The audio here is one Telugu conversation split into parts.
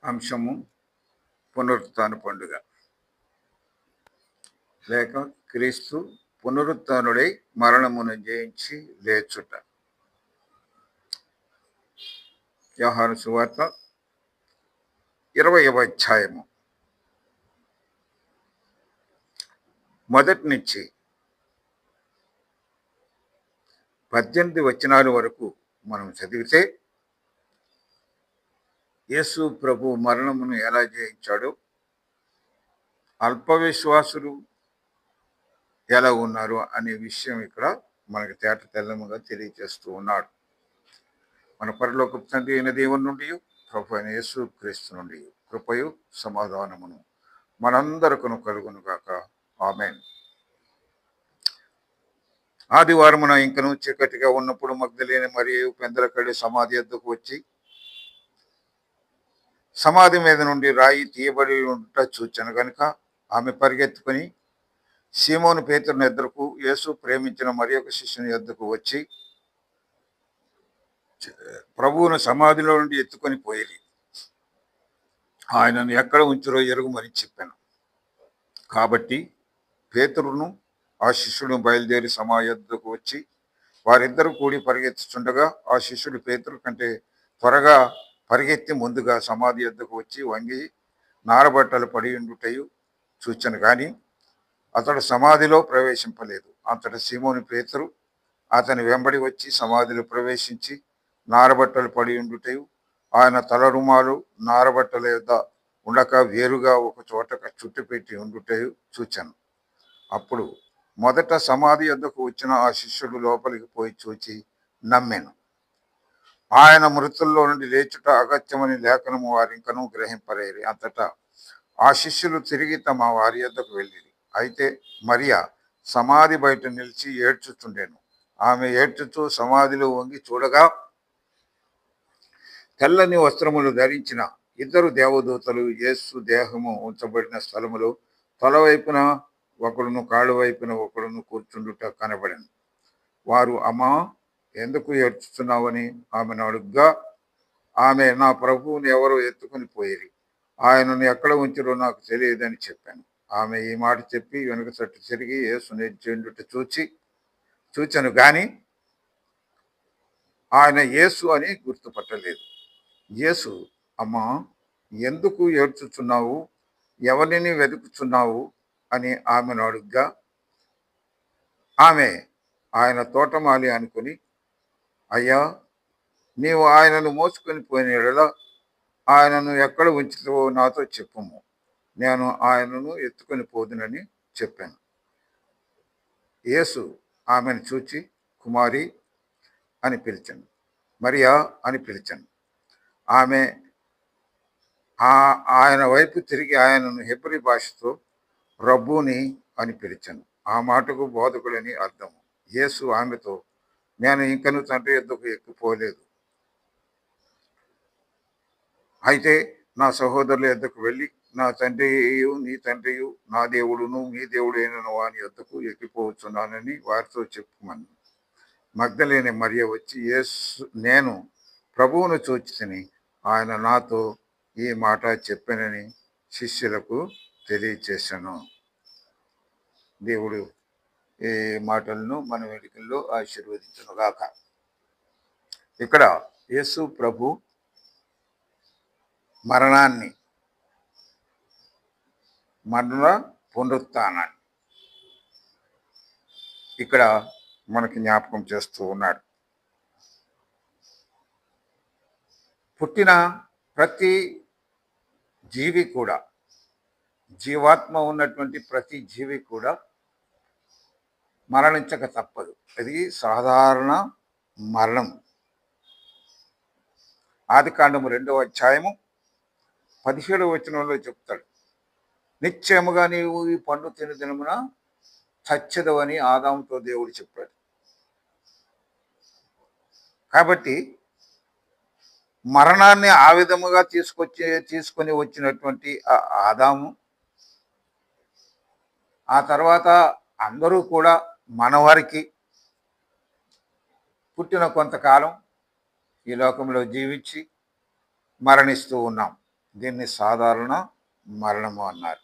అంశము పునరుత్థాన పండుగ లేక క్రీస్తు పునరుత్థానుడై మరణమును జయించి లేచుట. యోహాను సువార్త 20వ అధ్యాయము మొదటి నుంచి 18 వచనాల వరకు మనం చదివితే యేసు ప్రభు మరణమును ఎలా జయించాడో, అల్ప విశ్వాసులు ఎలా ఉన్నారు అనే విషయం ఇక్కడ మనకి తేట తెల్లముగా తెలియజేస్తూ ఉన్నాడు. మన పరలోకపు తండ్రి అయిన దేవుని నుండి, ప్రభు అయిన యేసు క్రీస్తు నుండి కృపయు సమాధానమును మనందరికను కలుగును గాక. ఆమేన్. ఆదివారమున ఇంకను చీకటిగా ఉన్నప్పుడు మగ్దలేని మరియు పెందలకడి సమాధి వద్దకు వచ్చి సమాధి మీద నుండి రాయి తీయబడి ఉంట చూచాను గనుక ఆమె పరిగెత్తుకుని సీమోను పేతురుని ఎద్దకు, యేసు ప్రేమించిన మరి ఒక శిష్యుని ఎద్దకు వచ్చి ప్రభువును సమాధిలో నుండి ఎత్తుకొని పోయేది. ఆయనను ఎక్కడ ఉంచురో ఎరుగుమని చెప్పాను. కాబట్టి పేతురును ఆ శిష్యుడు బయలుదేరి సమాధి ఎద్దకు వచ్చి వారిద్దరూ కూడి పరిగెత్తుచుండగా ఆ శిష్యుడు పేతురు కంటే త్వరగా పరిగెత్తి ముందుగా సమాధి ఎద్దకు వచ్చి వంగి నారబట్టలు పడి ఉండుటయు చూచాను, కానీ అతడు సమాధిలో ప్రవేశింపలేదు. అంతట సీమోను పేతురు అతని వెంబడి వచ్చి సమాధిలో ప్రవేశించి నారబట్టలు పడి ఉండుటయు ఆయన తల రుమాలు నారబట్టల యొద్ద ఉండక వేరుగా ఒక చోట చుట్టుపెట్టి ఉండుటయు చూచాను. అప్పుడు మొదట సమాధి యొద్దకు వచ్చిన ఆ శిష్యుడు లోపలికి పోయి చూచి నమ్మాను. ఆయన మృతుల్లో నుండి లేచుట అగత్యమని లేఖనము వారింకనూ గ్రహింపలేరు. అంతటా ఆ శిష్యులు తిరిగి తమ వారి యొద్దకు వెళ్ళిరి. అయితే మరియా సమాధి బయట నిలిచి ఏడ్చుచుండెను. ఆమె ఏడ్చుచూ సమాధిలో వంగి చూడగా తెల్లని వస్త్రములు ధరించిన ఇద్దరు దేవదూతలు యేసు దేహము ఉంచబడిన స్థలములో తల వైపున ఒకడును కాళ్ళు వైపున ఒకడును కూర్చుండుట కనబడెను. వారు, అమ్మా, ఎందుకు ఏడ్చుతున్నావని ఆమెను అడుగ్గా, ఆమె, నా ప్రభువుని ఎవరో ఎత్తుకుని పోయిరి, ఆయనను ఎక్కడ ఉంచిరో నాకు తెలియదని చెప్పాను. ఆమె ఈ మాట చెప్పి వెనుక తట్టు తిరిగి యేసుని చెండుట చూచాను, కానీ ఆయన యేసు అని గుర్తుపట్టలేదు. యేసు, అమ్మా, ఎందుకు ఏడ్చుచున్నావు, ఎవరిని వెతుకుచున్నావు అని ఆమెను అడుగ్గా, ఆమె ఆయన తోటమాలి అనుకుని, అయ్యా, నీవు ఆయనను మోసుకొని పోయిన యెడల ఆయనను ఎక్కడ ఉంచుతావో నాతో చెప్పుము, నేను ఆయనను ఎత్తుకొని పోదునని చెప్పాను. యేసు ఆమెను చూచి కుమారి అని పిలిచాను, మరియా అని పిలిచాను. ఆమె ఆయన వైపు తిరిగి ఆయనను హెబ్రీ భాషతో రబ్బూని అని పిలిచాను. ఆ మాటకు బోధకుడని అర్థము. యేసు ఆమెతో, నేను ఇంకను తండ్రి యొద్దకు ఎక్కిపోలేదు, అయితే నా సహోదరుల యొద్దకు వెళ్ళి నా తండ్రియు నీ తండ్రియు నా దేవుడును మీ దేవుడైన వాని యొద్దకు ఎక్కిపోవచ్చున్నానని వారితో చెప్పుమని. మగ్దలేని మరియ వచ్చి, యేసు, నేను ప్రభువును చూచితిని, ఆయన నాతో ఈ మాట చెప్పానని శిష్యులకు తెలియచేశాను. దేవుడు ఈ మాటలను మన వేదికల్లో ఆశీర్వదించునుగాక. ఇక్కడ యేసు ప్రభు మరణాన్ని, మరణ పునరుత్థానాన్ని ఇక్కడ మనకి జ్ఞాపకం చేస్తూ ఉన్నాడు. పుట్టిన ప్రతి జీవి కూడా, జీవాత్మ ఉన్నటువంటి ప్రతి జీవి కూడా మరణించక తప్పదు. అది సాధారణ మరణం. ఆదికాండము 2వ అధ్యాయము 17వ వచనంలో చెప్తాడు, నిశ్చయముగా నీవు ఈ పండు తిని దినమున చచ్చెదవని ఆదాముతో దేవుడు చెప్పాడు. కాబట్టి మరణాన్ని ఆ విధముగా తీసుకొని వచ్చినటువంటి ఆదాము, ఆ తర్వాత అందరూ కూడా మనవారికి పుట్టిన కొంతకాలం ఈ లోకంలో జీవించి మరణిస్తూ ఉన్నాం. దీన్ని సాధారణ మరణము అన్నారు.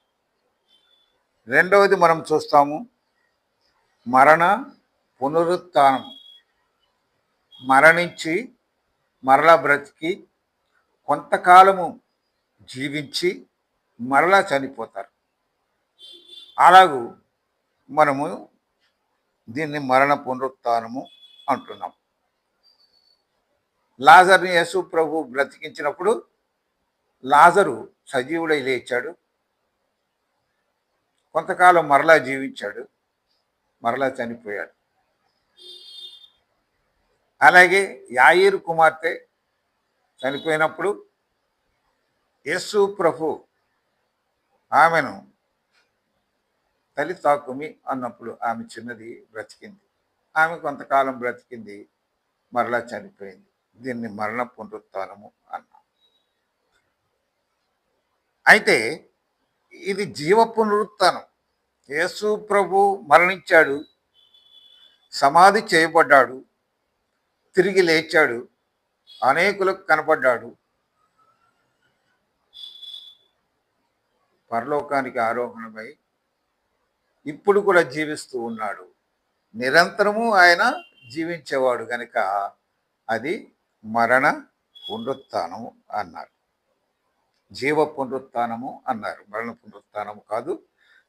రెండవది మనం చూస్తాము, మరణ పునరుత్థానం. మరణించి మరలా బ్రతికి కొంతకాలము జీవించి మరలా చనిపోతారు. అలాగూ మనము దీన్ని మరణ పునరుత్థానము అంటున్నాం. లాజర్ని యేసు ప్రభు బ్రతికించినప్పుడు లాజరు సజీవుడై లేచాడు, కొంతకాలం మరలా జీవించాడు, మరలా చనిపోయాడు. అలాగే యాయీరు కుమార్తె చనిపోయినప్పుడు యేసు ప్రభు ఆమెను తల్లి తాకుమి అన్నప్పుడు ఆమె చిన్నది బ్రతికింది. ఆమె కొంతకాలం బ్రతికింది, మరలా చనిపోయింది. దీన్ని మరణ పునరుత్థానము అన్నాం. అయితే ఇది జీవ పునరుత్థానం. యేసు ప్రభు మరణించాడు, సమాధి చేయబడ్డాడు, తిరిగి లేచాడు, అనేకులకు కనపడ్డాడు, పరలోకానికి ఆరోహణమై ఇప్పుడు కూడా జీవిస్తూ ఉన్నాడు. నిరంతరము ఆయన జీవించేవాడు కనుక అది మరణ పునరుత్థానము అన్నారు. జీవ పునరుత్థానము అన్నారు, మరణ పునరుత్థానము కాదు,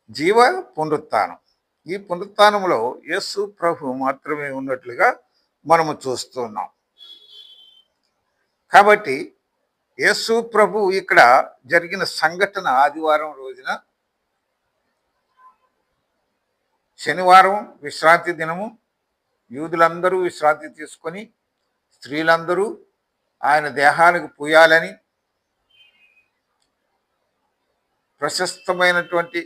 జీవ పునరుత్థానం. ఈ పునరుత్థానంలో యేసు ప్రభు మాత్రమే ఉన్నట్లుగా మనము చూస్తున్నాం. కాబట్టి యేసు ప్రభు ఇక్కడ జరిగిన సంఘటన ఆదివారం రోజున, శనివారం విశ్రాంతి దినము, యూదులందరూ విశ్రాంతి తీసుకొని స్త్రీలందరూ ఆయన దేహానికి పూయాలని ప్రశస్తమైనటువంటి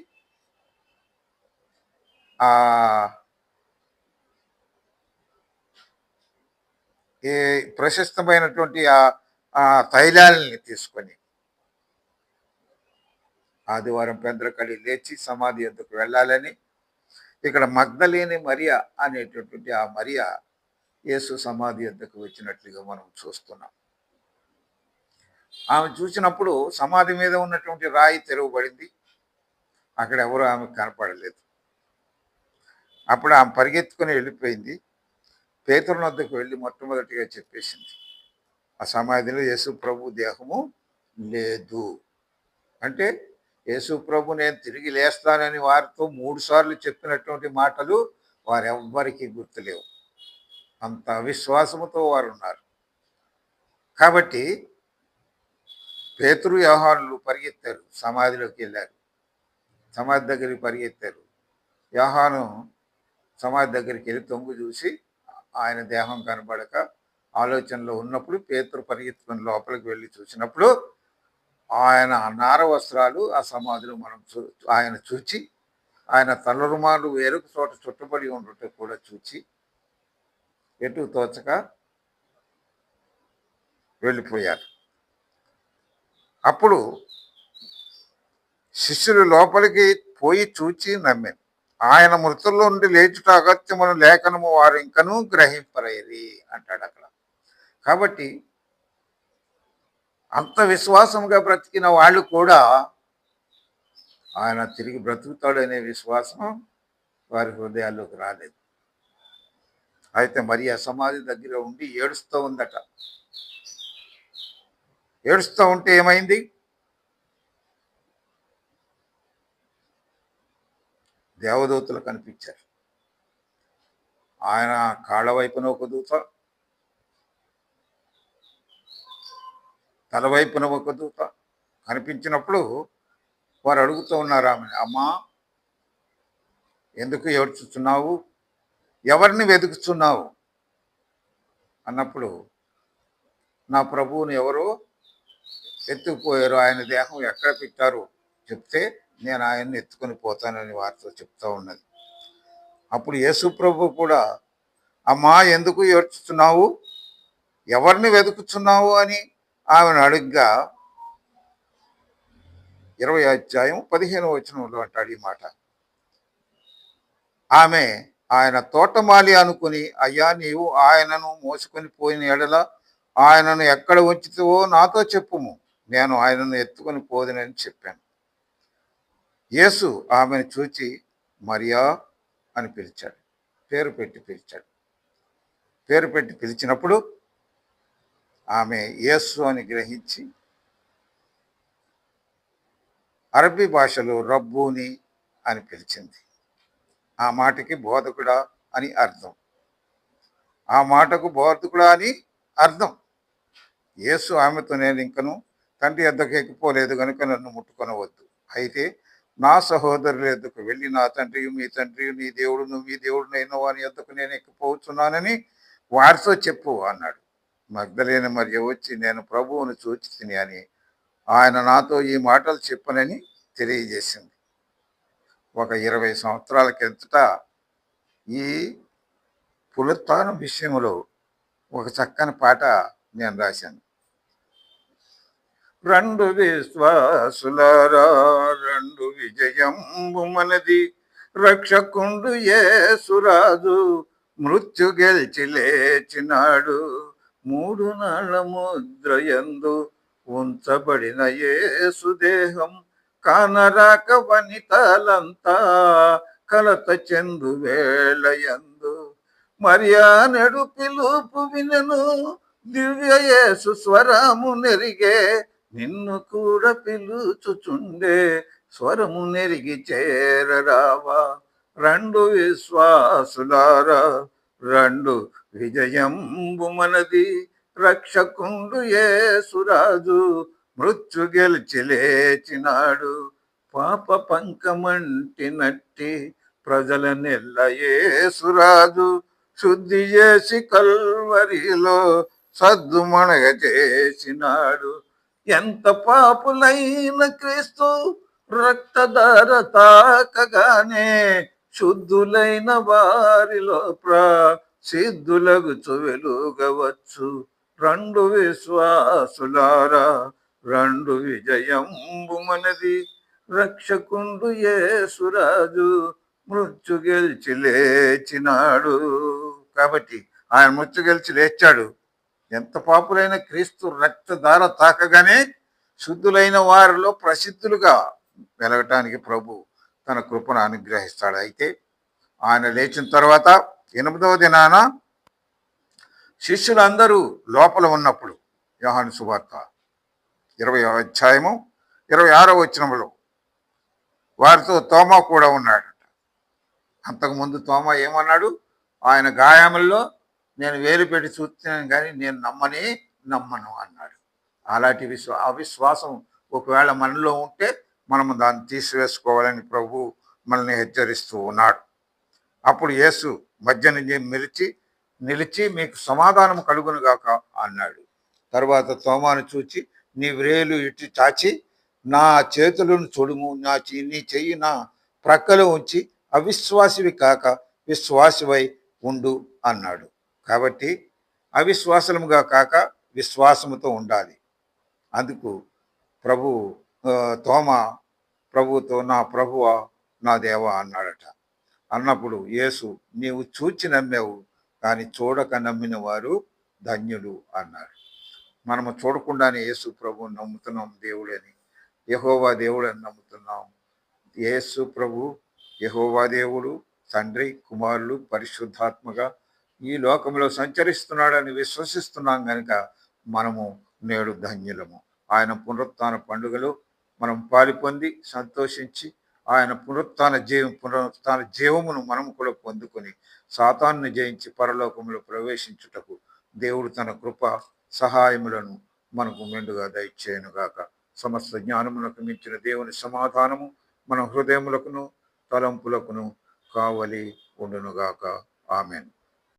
తైలాలని తీసుకొని ఆదివారం పెందరకడి లేచి సమాధి వద్దకు వెళ్ళాలని, ఇక్కడ మగ్దలేని మరియా అనేటటువంటి ఆ మరియా యేసు సమాధి వద్దకు వచ్చినట్లుగా మనం చూస్తున్నాం. ఆమె చూసినప్పుడు సమాధి మీద ఉన్నటువంటి రాయి తెరవబడింది, అక్కడ ఎవరు ఆమెకు కనపడలేదు. అప్పుడు ఆమె పరిగెత్తుకుని వెళ్ళిపోయింది. పేతురుని వద్దకు వెళ్ళి మొట్టమొదటిగా చెప్పేసింది, ఆ సమాధిలో యేసు ప్రభు దేహము లేదు అంటే, యేసు ప్రభు నేను తిరిగి లేస్తానని వారితో 3 సార్లు చెప్పినటువంటి మాటలు వారెవ్వరికీ గుర్తులేవు. అంత అవిశ్వాసముతో వారు ఉన్నారు. కాబట్టి పేతురు యోహానులు పరిగెత్తారు, సమాధిలోకి వెళ్ళారు, సమాధి దగ్గరికి పరిగెత్తారు. యోహాను సమాధి దగ్గరికి వెళ్ళి తొంగు చూసి ఆయన దేహం కనబడక ఆలోచనలో ఉన్నప్పుడు పేతురు పరిగెత్తుకుని లోపలికి వెళ్ళి చూసినప్పుడు ఆయన నార వస్త్రాలు ఆ సమాధిలో మనం ఆయన చూచి, ఆయన తలరుమాలు వేరొక చోట చుట్టబడి ఉండటం కూడా చూచి ఎటు తోచక వెళ్ళిపోయారు. అప్పుడు శిష్యులు లోపలికి పోయి చూచి నమ్మారు. ఆయన మృతుల్లో నుండి లేచుట అగత్యమును లేఖనము వారు ఇంకనూ గ్రహింపరైరి అంటాడు అక్కడ. కాబట్టి అంత విశ్వాసంగా బ్రతికిన వాళ్ళు కూడా ఆయన తిరిగి బ్రతుకుతాడనే విశ్వాసం వారి హృదయాల్లోకి రాలేదు. అయితే మరి ఆ సమాధి దగ్గర ఉండి ఏడుస్తూ ఉందట. ఏడుస్తూ ఉంటే ఏమైంది? దేవదూతలు కనిపించారు. ఆయన కాళ్ళ వైపున ఒక దూత, తల వైపున ఒక దూత కనిపించినప్పుడు వారు అడుగుతూ ఉన్నారు ఆమెను, అమ్మా ఎందుకు ఏడ్చుతున్నావు, ఎవరిని వెతుకుతున్నావు అన్నప్పుడు, నా ప్రభువుని ఎవరో ఎత్తుకుపోయారు, ఆయన దేహం ఎక్కడ పెట్టారు చెప్తే నేను ఆయన్ని ఎత్తుకొని పోతానని వారితో చెప్తా ఉన్నది. అప్పుడు యేసు ప్రభు కూడా, అమ్మా ఎందుకు ఏడ్చుతున్నావు, ఎవరిని వెతుకుతున్నావు అని ఆమెను అడుగ్గా 20వ అధ్యాయం 15వ వచనంలో అంటాడు ఈ మాట. ఆమె ఆయన తోటమాలి అనుకుని, అయ్యా నీవు ఆయనను మోసుకొని పోయిన ఎడల ఆయనను ఎక్కడ ఉంచుతావో నాతో చెప్పుము, నేను ఆయనను ఎత్తుకొని పోదునని చెప్పాను. యేసు ఆమెను చూచి మరియా అని పిలిచాడు. పేరు పెట్టి పిలిచాడు. పేరు పెట్టి పిలిచినప్పుడు ఆమె యేసు అని గ్రహించి అరబీ భాషలో రబ్బూని అని పిలిచింది. ఆ మాటకి బోధకుడా అని అర్థం. ఆ మాటకు బోధకుడా అని అర్థం. యేసు ఆమెతో, నేను ఇంకను తండ్రి యొద్దకు ఎక్కిపోలేదు కనుక నన్ను ముట్టుకొనవద్దు. అయితే నా సహోదరుల యొద్దకు వెళ్ళి, నా తండ్రియు మీ తండ్రియు, నీ దేవుడును మీ దేవుడునైన వాని యొద్దకు నేను ఎక్కిపోతున్నానని వారితో చెప్పు అన్నాడు. మగ్దలేన మరియ వచ్చి, నేను ప్రభువును చూచి తిని అని ఆయన నాతో ఈ మాటలు చెప్పనని తెలియజేసింది. ఒక 20 సంవత్సరాల కిందట ఈ పునరుత్థానం విషయంలో ఒక చక్కని పాట నేను రాశాను. రెండు విశ్వాసులారా, రెండు విజయంబు మనది, రక్షకుండు యేసురాజు మృత్యు గెలిచి లేచినాడు. 3 నాళ్ళ ముద్రయందు ఉంచబడిన యేసు దేహం కానరాక వనితలంతా కలత చెందు వేళయందు మరియా నెడు పిలుపు వినెను, దివ్య యేసు స్వరము నెరిగే, నిన్ను కూడా పిలుచుచుండే, స్వరము నెరిగి చేరరావా. రెండు విశ్వాసులారా, రెండు విజయంబు మనది, రక్షకుండు యేసురాజు మృత్యు గెలిచి లేచినాడు. పాప పంకమంటినట్టి ప్రజల నెల్ల యేసురాజు శుద్ధి చేసి కల్వరిలో సద్దుమణగ చేసినాడు. ఎంత పాపులైన క్రీస్తు రక్తధార తాకగానే శుద్ధులైన వారిలో సిద్ధులగుచు వెలుగవచ్చు. రెండు విశ్వాసులారా, రెండు విజయంబు మనది, రక్షకుండు యేసురాజు మృత్యు గెలిచి లేచినాడు. కాబట్టి ఆయన మృత్యు గెలిచి లేచాడు. ఎంత పాపులైన క్రీస్తు రక్తధార తాకగానే శుద్ధులైన వారిలో ప్రసిద్ధులుగా వెలగటానికి ప్రభు తన కృపను అనుగ్రహిస్తాడు. అయితే ఆయన లేచిన తర్వాత 8వ దినాన శిష్యులందరూ లోపల ఉన్నప్పుడు, యోహాను సువార్త 20వ అధ్యాయము 26వ వచనంలో వారితో తోమా కూడా ఉన్నాడు. అంతకుముందు తోమా ఏమన్నాడు? ఆయన గాయముల్లో నేను వేలు పెట్టి చూస్తున్నాను కానీ నేను నమ్మను అన్నాడు. అలాంటి అవిశ్వాసం ఒకవేళ మనలో ఉంటే మనము దాన్ని తీసివేసుకోవాలని ప్రభు మనల్ని హెచ్చరిస్తూ ఉన్నాడు. అప్పుడు యేసు మధ్యన నిలిచి మీకు సమాధానం కలుగునుగాక అన్నాడు. తర్వాత తోమాను చూచి, నీ వ్రేలు ఇటు చాచి నా చేతులను చూడుము, నీ చెయ్యి నా ప్రక్కలో ఉంచి అవిశ్వాసివి కాక విశ్వాసివై ఉండు అన్నాడు. కాబట్టి అవిశ్వాసముగా కాక విశ్వాసముతో ఉండాలి. అందుకు తోమా ప్రభువుతో, నా ప్రభువా నా దేవా అన్నాడట. అన్నప్పుడు యేసు, నీవు చూచి నమ్మావు, కానీ చూడక నమ్మిన వారు ధన్యులు అన్నాడు. మనము చూడకుండానే యేసు ప్రభువు నమ్ముతున్నాం దేవుడని, యెహోవా దేవుడు అని నమ్ముతున్నాం. యేసు ప్రభు యెహోవా దేవుడు, తండ్రి, కుమారులు, పరిశుద్ధాత్మగా ఈ లోకంలో సంచరిస్తున్నాడని విశ్వసిస్తున్నాం కనుక మనము నేడు ధన్యులము. ఆయన పునరుత్థాన పండుగలో మనం పాలుపొంది సంతోషించి ఆయన పునరుత్థాన జీవమును మనం కూడా పొందుకొని సాతాన్ని జయించి పరలోకంలో ప్రవేశించుటకు దేవుడు తన కృప సహాయములను మనకు మెండుగా దయచేయునుగాక. సమస్త జ్ఞానమునకు మించిన దేవుని సమాధానము మన హృదయములకును తలంపులకును కావలి ఉండునుగాక. ఆమెన్.